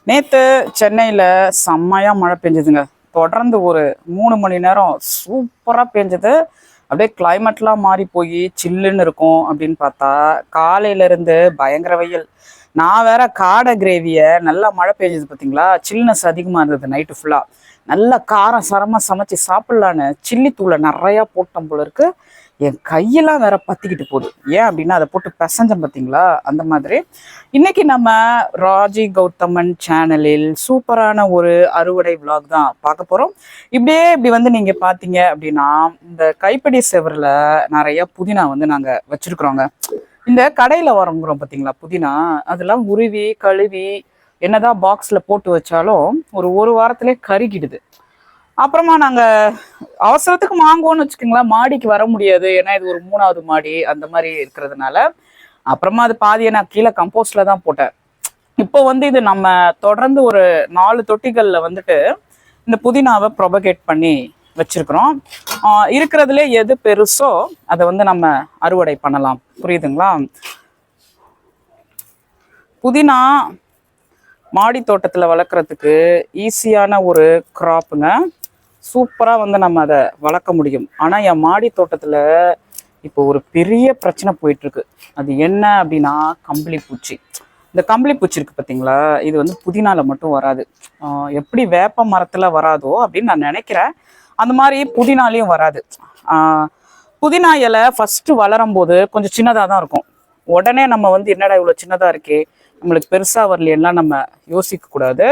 நேற்று சென்னையில் செம்மையாக மழை பெஞ்சுதுங்க. தொடர்ந்து ஒரு 3 மணி நேரம் சூப்பராக பெஞ்சது. அப்படியே கிளைமேட்லாம் மாறி போய் சில்லுன்னு இருக்கும் அப்படின்னு பார்த்தா காலையிலேருந்து பயங்கர வெயில். நான் வேற காடை கிரேவியை நல்லா மழை பெஞ்சது பார்த்தீங்களா, சில்னஸ் அதிகமாக இருந்தது. நைட்டு ஃபுல்லாக நல்லா காரம் சரமாக சமைச்சு சாப்பிட்லான்னு சில்லி தூளை நிறையா போட்டோம் போல இருக்கு. என் கையெல்லாம் வேற பத்திக்கிட்டு போகுது. ஏன் அப்படின்னா அதை போட்டு பிசைஞ்சம் பார்த்தீங்களா, அந்த மாதிரி. இன்னைக்கு நம்ம ராஜி கௌதமன் சேனலில் சூப்பரான ஒரு அறுவடை விளாக் தான் பார்க்க போகிறோம். இப்படி வந்து நீங்கள் பார்த்தீங்க அப்படின்னா இந்த கைப்பிடி செவரில் நிறைய புதினா வந்து நாங்கள் வச்சுருக்குறோங்க. இந்த கடையில் வாங்குறோம் பார்த்தீங்களா புதினா, அதெல்லாம் உருவி கழுவி என்னதான் பாக்ஸில் போட்டு வச்சாலும் ஒரு வாரத்திலே கருகிடுது. அப்புறமா நாங்கள் அவசரத்துக்கு வாங்குவோம்னு வச்சுக்கோங்களேன், மாடிக்கு வர முடியாது. ஏன்னா இது ஒரு 3வது மாடி அந்த மாதிரி இருக்கிறதுனால அப்புறமா அது பாதியை நான் கீழே கம்போஸ்டில் தான் போட்டேன். இப்போ வந்து இது நம்ம தொடர்ந்து ஒரு 4 தொட்டிகளில் வந்துட்டு இந்த புதினாவை ப்ரொபகேட் பண்ணி வச்சிருக்கிறோம். இருக்கிறதுலே எது பெருசோ அதை வந்து நம்ம அறுவடை பண்ணலாம். புரியுதுங்களா? புதினா மாடி தோட்டத்தில் வளர்க்குறதுக்கு ஈஸியான ஒரு கிராப்புங்க. சூப்பராக வந்து நம்ம அதை வளர்க்க முடியும். ஆனால் என் மாடி தோட்டத்தில் இப்போ ஒரு பெரிய பிரச்சனை போயிட்டுருக்கு. அது என்ன அப்படின்னா கம்பளி பூச்சி. இந்த கம்பளி பூச்சி இருக்குது பார்த்தீங்களா, இது வந்து புதினாவில் மட்டும் வராது. எப்படி வேப்ப மரத்தில் வராதோ அப்படின்னு நான் நினைக்கிறேன், அந்த மாதிரி புதினாலையும் வராது. புதினா இலை ஃபஸ்ட்டு வளரும் போது கொஞ்சம் சின்னதாக தான் இருக்கும். உடனே நம்ம வந்து என்னடா இவ்வளோ சின்னதாக இருக்கே, நம்மளுக்கு பெருசாக வரலையெல்லாம் நம்ம யோசிக்கக்கூடாது.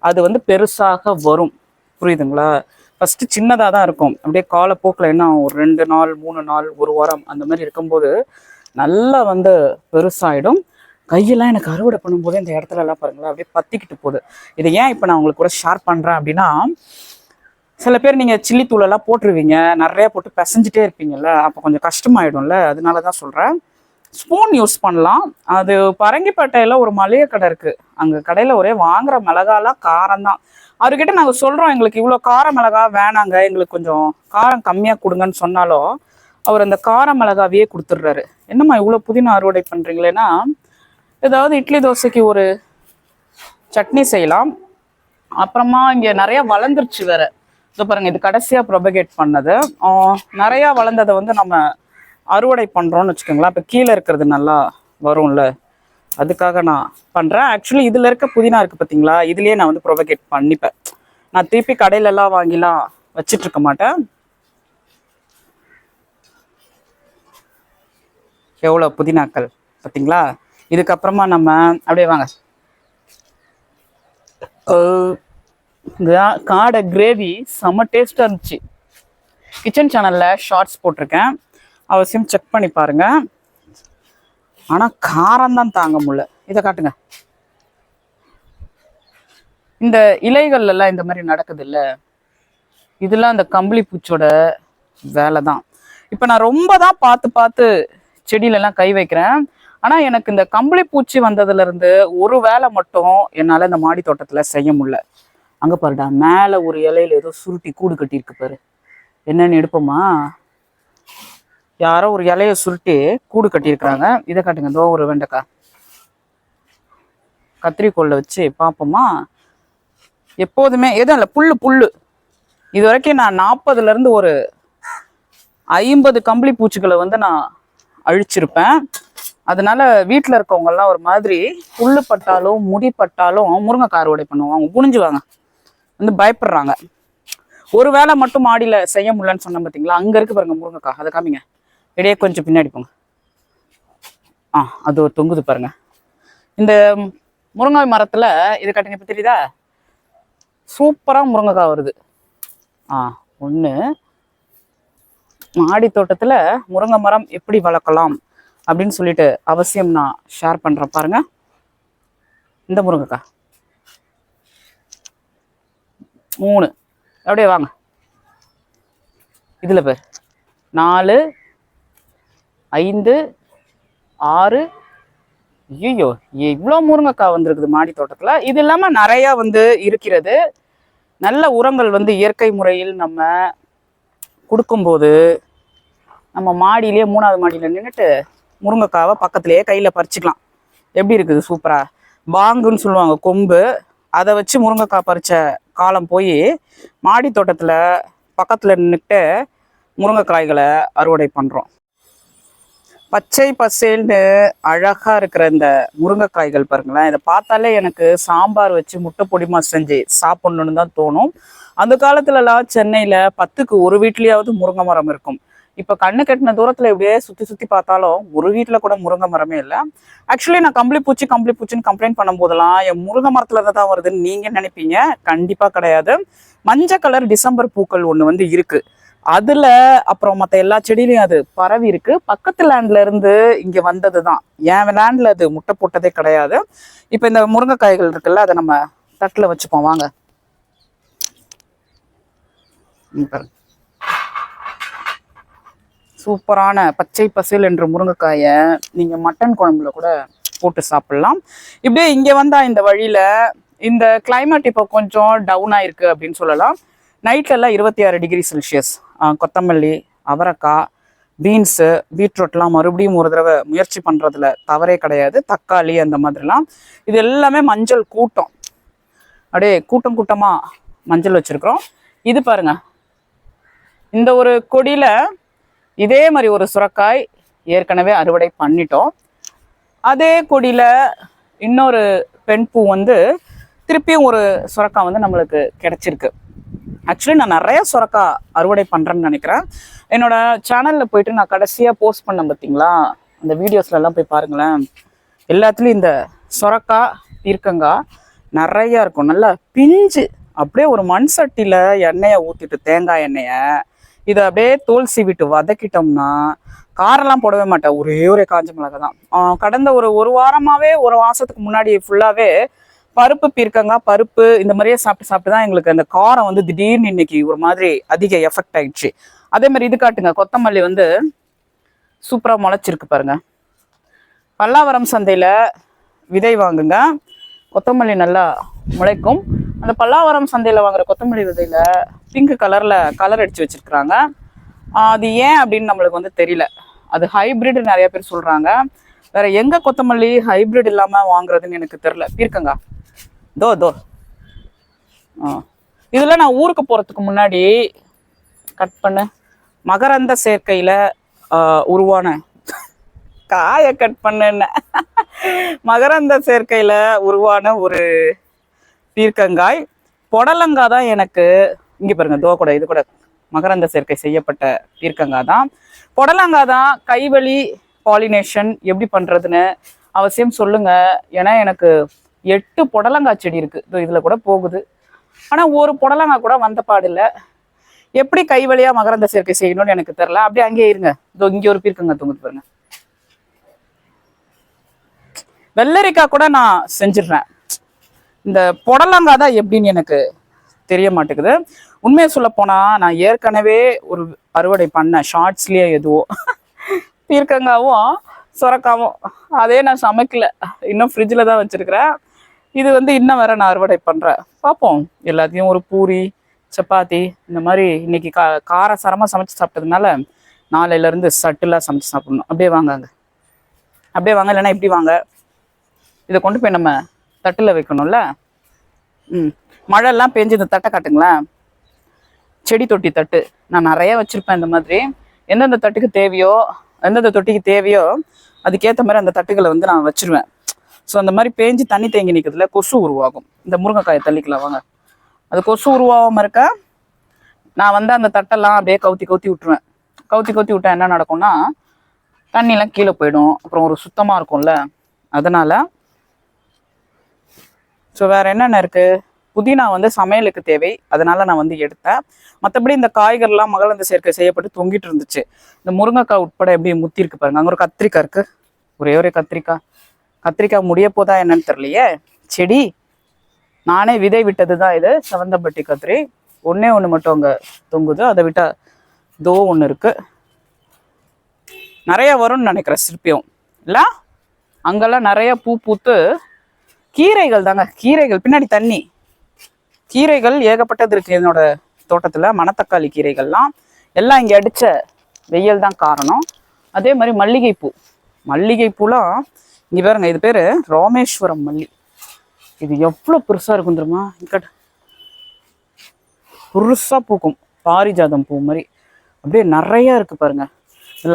அது வந்து பெருசாக வரும். புரியுதுங்களா? ஃபஸ்ட்டு சின்னதாக தான் இருக்கும். அப்படியே காலப்போக்கில் என்ன ஒரு 2 நாள் 3 நாள் 1 வாரம் அந்த மாதிரி இருக்கும்போது நல்லா வந்து பெருசாகிடும். கையெல்லாம் எனக்கு அறுவடை பண்ணும்போது இந்த இடத்துல எல்லாம் பாருங்களா அப்படியே பற்றிக்கிட்டு போகுது. இதை ஏன் இப்போ நான் உங்களுக்கு கூட ஷேர் பண்ணுறேன் அப்படின்னா, சில பேர் நீங்கள் சில்லி தூளெல்லாம் போட்டுருவீங்க, நிறையா போட்டு பிசைஞ்சிட்டே இருப்பீங்கல்ல, அப்போ கொஞ்சம் கஷ்டமாயிடும்ல. அதனால தான் சொல்கிறேன். ஸ்பூன் யூஸ் பண்ணலாம். அது பரங்கிப்பேட்டையில் ஒரு மளிகை கடை இருக்குது. அங்கே கடையில் ஒரே வாங்குகிற மிளகாலாம் காரம் தான். அவர்கிட்ட நாங்கள் சொல்கிறோம் எங்களுக்கு இவ்வளோ கார மிளகா வேணாங்க, எங்களுக்கு கொஞ்சம் காரம் கம்மியாக கொடுங்கன்னு சொன்னாலும் அவர் அந்த கார மிளகாவையே கொடுத்துட்றாரு. என்னம்மா இவ்வளோ புதினா அறுவடை பண்ணுறீங்களேன்னா, ஏதாவது இட்லி தோசைக்கு ஒரு சட்னி செய்யலாம். அப்புறமா இங்கே நிறையா வளர்ந்துருச்சு வேற. இதோ பாருங்கள், இது கடைசியாக ப்ரொபகேட் பண்ணது. நிறையா வளர்ந்ததை வந்து நம்ம அறுவடை பண்ணுறோன்னு வச்சுக்கோங்களேன். இப்போ கீழே இருக்கிறது நல்லா வரும்ல, அதுக்காக நான் பண்ணுறேன். ஆக்சுவலி இதில் இருக்க புதினா இருக்குது பார்த்தீங்களா, இதுலேயே நான் வந்து ப்ரொபகேட் பண்ணிப்பேன். நான் திருப்பி கடையிலலாம் வாங்கிலாம் வச்சிட்ருக்க மாட்டேன். எவ்வளோ புதினாக்கள் பார்த்தீங்களா. இதுக்கப்புறமா நம்ம அப்படியே வாங்க, காடை கிரேவி செம்ம டேஸ்ட்டாக இருந்துச்சு. கிச்சன் சேனலில் ஷார்ட்ஸ் போட்டிருக்கேன், அவசியம் செக் பண்ணி பாருங்க. ஆனால் காரம்தான் தாங்க முடியல. இதை காட்டுங்க. இந்த இலைகள்லாம் இந்த மாதிரி நடக்குது இல்லை, இதெல்லாம் அந்த கம்பளி பூச்சோட வேலை தான். இப்போ நான் ரொம்ப தான் பார்த்து செடியிலெல்லாம் கை வைக்கிறேன். ஆனால் எனக்கு இந்த கம்பளி பூச்சி வந்ததுலேருந்து ஒரு வேலை மட்டும் என்னால் இந்த மாடி தோட்டத்தில் செய்ய முடியல. அங்கே பாருடா, மேலே ஒரு இலையில ஏதோ சுருட்டி கூடு கட்டியிருக்கு பாரு. என்னன்னு எடுப்போமா? யாரோ ஒரு இலையை சுருட்டி கூடு கட்டியிருக்கிறாங்க. இதை காட்டுங்க. இதோ ஒரு வெண்டைக்காய் கத்திரிக்கோளில் வச்சு பார்ப்போமா? எப்போதுமே எதுவும் இல்லை, புல்லு. இது வரைக்கும் நான் 40லேருந்து ஒரு 50 கம்பளி பூச்சிகளை வந்து நான் அழிச்சிருப்பேன். அதனால வீட்டில் இருக்கவங்கெல்லாம் ஒரு மாதிரி புல்லு பட்டாலும் முடி பட்டாலும் முருங்கைக்காய் அறுவடை பண்ணுவாங்க. அவங்க குனிஞ்சுவாங்க, வந்து பயப்படுறாங்க. ஒரு வேளை மட்டும் மாடியில் செய்ய முடியலன்னு சொன்னேன் பார்த்தீங்களா, அங்கே இருக்கு பாருங்க முருங்கைக்காய். அதை காமிங்க. இடையே கொஞ்சம் பின்னாடி போங்க. அது ஒரு தொங்குது பாருங்க. இந்த முருங்காய் மரத்தில் இது காட்டுங்க. இப்போ தெரியுதா, சூப்பராக முருங்கைக்காய் வருது. ஒன்று மாடி தோட்டத்தில் முருங்கை மரம் எப்படி வளர்க்கலாம் அப்படின்னு சொல்லிட்டு அவசியம் நான் ஷேர் பண்ணுறேன் பாருங்க. இந்த முருங்கைக்காய் 3 அப்படியே வாங்க. இதில் பேர் 4 5 6. ஐயோ, இவ்வளோ முருங்கைக்காய் வந்துருக்குது மாடி தோட்டத்தில். இது இல்லாமல் நிறையா வந்து இருக்கிறது. நல்ல உரங்கள் வந்து இயற்கை முறையில் நம்ம கொடுக்கும்போது நம்ம மாடியிலேயே 3வது மாடியில் நின்றுட்டு முருங்கைக்காவை பக்கத்துலேயே கையில் பறிச்சுக்கலாம். எப்படி இருக்குது சூப்பராக. பாங்குன்னு சொல்லுவாங்க கொம்பு, அதை வச்சு முருங்கைக்காய் பறிச்ச காலம் போய் மாடி தோட்டத்தில் பக்கத்தில் நின்றுட்டு முருங்கைக்காய்களை அறுவடை பண்ணுறோம். பச்சை பசேல்னு அழகா இருக்கிற இந்த முருங்கைக்காய்கள் பாருங்களேன். இதை பார்த்தாலே எனக்கு சாம்பார் வச்சு முட்டை பொடிமா செஞ்சு சாப்பிடணும்னு தான் தோணும். அந்த காலத்துலலாம் சென்னையில 10க்கு ஒரு வீட்லயாவது முருங்கை மரம் இருக்கும். இப்போ கண்ணு கட்டின தூரத்துல இப்படியே சுத்தி சுத்தி பார்த்தாலும் ஒரு வீட்டுல கூட முருங்கை மரமே இல்லை. ஆக்சுவலி நான் கம்பளி பூச்சின்னு கம்ப்ளைண்ட் பண்ணும் போதெல்லாம் என் முருங்கை மரத்துல தான் வருதுன்னு நீங்க நினைப்பீங்க. கண்டிப்பா கிடையாது. மஞ்சள் கலர் டிசம்பர் பூக்கள் ஒண்ணு வந்து இருக்கு. அதுல அப்புறம் மற்ற எல்லா செடியிலையும் அது பரவி இருக்கு. பக்கத்து லேண்ட்ல இருந்து இங்க வந்ததுதான். என் லேண்ட்ல அது முட்டை போட்டதே கிடையாது. இப்ப இந்த முருங்கைக்காய்கள் இருக்குல்ல, அதை நம்ம தட்டுல வச்சுப்போம் வாங்க. சூப்பரான பச்சை பசேல் என்ற முருங்கைக்காயை நீங்க மட்டன் குழம்புல கூட போட்டு சாப்பிடலாம். இப்படியே இங்க வந்தா இந்த வழியில இந்த கிளைமேட் இப்போ கொஞ்சம் டவுன் ஆயிருக்கு அப்படின்னு சொல்லலாம். நைட்ல எல்லாம் 26 டிகிரி செல்சியஸ். கொத்தமல்லி, அவரைக்காய், பீன்ஸு, பீட்ரூட்லாம் மறுபடியும் ஒரு தடவை முயற்சி பண்றதுல தவறே கிடையாது. தக்காளி அந்த மாதிரிலாம் இது எல்லாமே மஞ்சள் கூட்டம். அப்படியே கூட்டம் கூட்டமா மஞ்சள் வச்சிருக்கிறோம். இது பாருங்க, இந்த ஒரு கொடியில இதே மாதிரி ஒரு சுரைக்காய் ஏற்கனவே அறுவடை பண்ணிட்டோம். அதே கொடியில இன்னொரு பெண் பூ வந்து திருப்பியும் ஒரு சுரைக்காய் வந்து நம்மளுக்கு கிடைச்சிருக்கு. ஆக்சுவலி நான் நிறைய சுரைக்காய் அறுவடை பண்றேன்னு நினைக்கிறேன். என்னோட சேனல்ல போயிட்டு நான் கடைசியா போஸ்ட் பண்ணேன் பார்த்தீங்களா, அந்த வீடியோஸ்ல எல்லாம் போய் பாருங்களேன். எல்லாத்துலயும் இந்த சுரைக்காய், பீர்க்கங்காய் நிறைய இருக்கும். நல்லா பிஞ்சு அப்படியே ஒரு மண் சட்டியில எண்ணெயை ஊத்திட்டு, தேங்காய் எண்ணெயை இதை அப்படியே தோல் சீவிட்டு வதக்கிட்டோம்னா, காரெல்லாம் போடவே மாட்டேன், ஒரே காஞ்ச மிளகாய் தான். கடந்த ஒரு வாரமாவே, ஒரு மாசத்துக்கு முன்னாடி ஃபுல்லாவே பருப்பு, பீர்க்கங்காய், பருப்பு இந்த மாதிரியே சாப்பிட்டு தான் எங்களுக்கு அந்த காரம் வந்து திடீர்னு இன்னைக்கு ஒரு மாதிரி அதிக எஃபெக்ட் ஆயிடுச்சு. அதே மாதிரி இது காட்டுங்க, கொத்தமல்லி வந்து சூப்பரா முளைச்சிருக்கு பாருங்க. பல்லாவரம் சந்தையில விதை வாங்குங்க, கொத்தமல்லி நல்லா முளைக்கும். அந்த பல்லாவரம் சந்தையில வாங்குற கொத்தமல்லி விதையில பிங்க் கலர்ல கலர் அடிச்சு வச்சிருக்கிறாங்க. அது ஏன் அப்படின்னு நம்மளுக்கு வந்து தெரியல. அது ஹைபிரிட் நிறைய பேர் சொல்றாங்க. வேற எங்க கொத்தமல்லி ஹைபிரிட் இல்லாம வாங்குறதுன்னு எனக்கு தெரியல. பீர்க்கங்காய் தோ இதுல நான் ஊருக்கு போறதுக்கு முன்னாடி கட் பண்ண மகரந்த சேர்க்கையில உருவான காயை கட் பண்ண மகரந்த சேர்க்கையில உருவான ஒரு பீர்க்கங்காய். புடலங்காய் தான் எனக்கு இங்க பாருங்க, தோ கூட இது கூட மகரந்த சேர்க்கை செய்யப்பட்ட பீர்க்கங்காய் தான். புடலங்காய் தான் கைவழி பாலினேஷன் எப்படி பண்றதுன்னு அவசியம் சொல்லுங்க. ஏன்னா எனக்கு 8 புடலங்காய் செடி இருக்கு. இதுல கூட போகுது, ஆனா ஒரு புடலங்காய் கூட வந்த பாடில்ல. எப்படி கைவழியா மகரந்த சேர்க்கை செய்யணும்னு எனக்கு தெரியல. அப்படியே அங்கேயே இருங்க, இதோ இங்க ஒரு பீர்க்கங்காய் தொங்குது பாருங்க. வெள்ளரிக்காய் கூட நான் செஞ்சிடுறேன். இந்த புடலங்காய் தான் எப்படின்னு எனக்கு தெரிய மாட்டேங்குது. உண்மையை சொல்ல போனா நான் ஏற்கனவே ஒரு அறுவடை பண்ணேன் ஷார்ட்ஸ்லயே, எதுவோ பீர்க்கங்காவும் சுரக்காவும். அதே நான் சமைக்கல, இன்னும் ஃப்ரிட்ஜில் தான் வச்சிருக்கிறேன். இது வந்து இன்னும் வேற நான் அறுவடை பண்றேன். பார்ப்போம். எல்லாத்தையும் ஒரு பூரி, சப்பாத்தி இந்த மாதிரி இன்னைக்கு காரசாரமாக சமைச்சு சாப்பிட்டதுனால நாளையில இருந்து சட்டுலாம் சமைச்சு சாப்பிடணும். அப்படியே வாங்க, அப்படியே வாங்க, இல்லைன்னா இப்படி வாங்க. இதை கொண்டு போய் நம்ம தட்டுல வைக்கணும்ல. மழைலாம் பெஞ்சு இந்த தட்டை காட்டுங்களேன். செடி தொட்டி தட்டு நான் நிறைய வச்சிருப்பேன். இந்த மாதிரி எந்தெந்த தட்டுக்கு தேவையோ, எந்தெந்த தொட்டிக்கு தேவையோ அதுக்கேற்ற மாதிரி அந்த தட்டுகளை வந்து நான் வச்சிருவேன். ஸோ அந்த மாதிரி பேஞ்சு தண்ணி தேங்கி நிற்கிறதுல கொசு உருவாகும். இந்த முருங்கைக்காயை தள்ளிக்கலாம் வாங்க. அது கொசு உருவாகாமல் இருக்க நான் வந்து அந்த தட்டெல்லாம் அப்படியே கவுத்தி விட்டுருவேன். கவுத்தி விட்டா என்ன நடக்கும்னா, தண்ணியெல்லாம் கீழே போயிடும். அப்புறம் ஒரு சுத்தமாக இருக்கும்ல, அதனால. ஸோ வேற என்னென்ன இருக்கு, புதினா வந்து சமையலுக்கு தேவை, அதனால நான் வந்து எடுத்தேன். மற்றபடி இந்த காய்கறிலாம் மகரந்த சேர்க்கை செய்யப்பட்டு தொங்கிட்டு இருந்துச்சு. இந்த முருங்கைக்காய் உட்பட எப்படி முத்தி இருக்கு பாருங்க. அங்கே ஒரு கத்திரிக்காய் இருக்கு, ஒரே கத்திரிக்காய் முடிய போதா என்னன்னு தெரியலையே. செடி நானே விதை விட்டது தான் இது, செவந்தம்பட்டி கத்திரி. ஒன்னே மட்டும் அங்கே தொங்குது, அதை விட்டா தோ ஒன்று இருக்கு. நிறைய வரும்னு நினைக்கிறேன் சிற்பியும் இல்லை. அங்கெல்லாம் நிறைய பூ பூத்து. கீரைகள் தாங்க, கீரைகள் பின்னாடி தண்ணி, கீரைகள் ஏகப்பட்டது இருக்கு என்னோட தோட்டத்துல. மணத்தக்காளி கீரைகள்லாம் எல்லாம் இங்க அடிச்ச வெயில் தான் காரணம். அதே மாதிரி மல்லிகைப்பூலாம் இங்க பாருங்க, இது பேரு ராமேஸ்வரம் மல்லி. இது எவ்வளோ பெருசாக இருக்கும் தெரியுமா? இக்கட் பெருசாக பூக்கும், பாரிஜாதம் பூ மாதிரி அப்படியே நிறையா இருக்குது பாருங்க.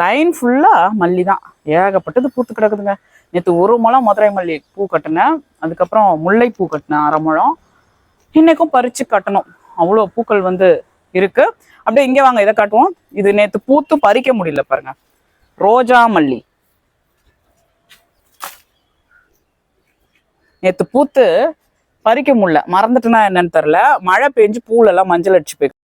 லைன் ஃபுல்லாக மல்லி தான், ஏகப்பட்டது பூத்து கிடக்குதுங்க. நேற்று ஒரு முழம் மதுரை மல்லி பூ கட்டினேன், அதுக்கப்புறம் முல்லை பூ கட்டினேன் அரை முழம். இன்னைக்கும் பறித்து கட்டணும், அவ்வளோ பூக்கள் வந்து இருக்கு. அப்படியே இங்கே வாங்க, இதை காட்டுவோம். இது நேற்று பூத்து பறிக்க முடியல பாருங்க, ரோஜா மல்லி. நேற்று பூத்து பறிக்க முடியல, மறந்துட்டுனா என்னன்னு தெரில, மழை பெஞ்சு பூலெல்லாம் மஞ்சள் அடிச்சு போய்.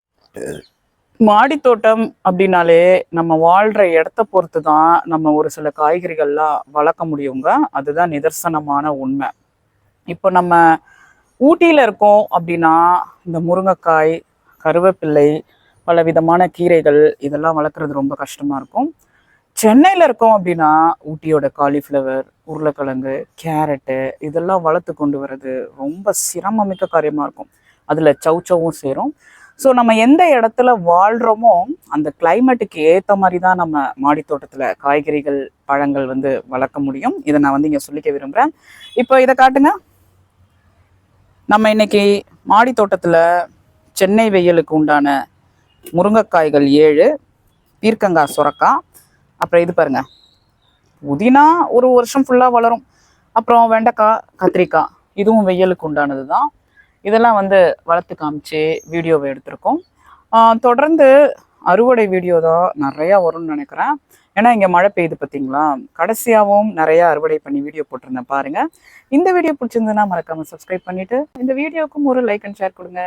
மாடி தோட்டம் அப்படின்னாலே நம்ம வாழ்கிற இடத்த பொறுத்து தான் நம்ம ஒரு சில காய்கறிகள்லாம் வளர்க்க முடியுங்க. அதுதான் நிதர்சனமான உண்மை. இப்போ நம்ம ஊட்டியில் இருக்கோம் அப்படின்னா இந்த முருங்கைக்காய், கருவேப்பிள்ளை, பல விதமான கீரைகள் இதெல்லாம் வளர்க்குறது ரொம்ப கஷ்டமாக இருக்கும். சென்னையில் இருக்கோம் அப்படின்னா ஊட்டியோட காலிஃப்ளவர், உருளைக்கிழங்கு, கேரட்டு இதெல்லாம் வளர்த்து கொண்டு வர்றது ரொம்ப சிரமமிக்க காரியமாக இருக்கும். அதில் சவுச்சவும் சேரும். ஸோ நம்ம எந்த இடத்துல வாழ்கிறோமோ அந்த கிளைமேட்டுக்கு ஏற்ற மாதிரி தான் நம்ம மாடி தோட்டத்தில் காய்கறிகள், பழங்கள் வந்து வளர்க்க முடியும். இதை நான் வந்து இங்கே சொல்லிக்க விரும்புகிறேன். இப்போ இதை காட்டுங்க. நம்ம இன்னைக்கு மாடி தோட்டத்தில் சென்னை வெயிலுக்கு உண்டான முருங்கைக்காய்கள் 7, பீர்க்கங்காய், சுரக்காய், அப்புறம் இது பாருங்க புதினா ஒரு வருஷம் ஃபுல்லாக வளரும், அப்புறம் வெண்டைக்காய், கத்திரிக்காய் இதுவும் வெயிலுக்கு உண்டானது தான். இதெல்லாம் வந்து வளர்த்து காமிச்சு வீடியோவை எடுத்திருக்கோம். தொடர்ந்து அறுவடை வீடியோ தான் நிறையா வரும்னு நினைக்கிறேன். ஏன்னா இங்கே மழை பெய்யுது பார்த்தீங்களா, கடைசியாகவும் நிறையா அறுவடை பண்ணி வீடியோ போட்டிருந்தேன் பாருங்கள். இந்த வீடியோ பிடிச்சிருந்ததுன்னா மறக்காமல் சப்ஸ்கிரைப் பண்ணிவிட்டு இந்த வீடியோவுக்கும் ஒரு லைக் அண்ட் ஷேர் கொடுங்க.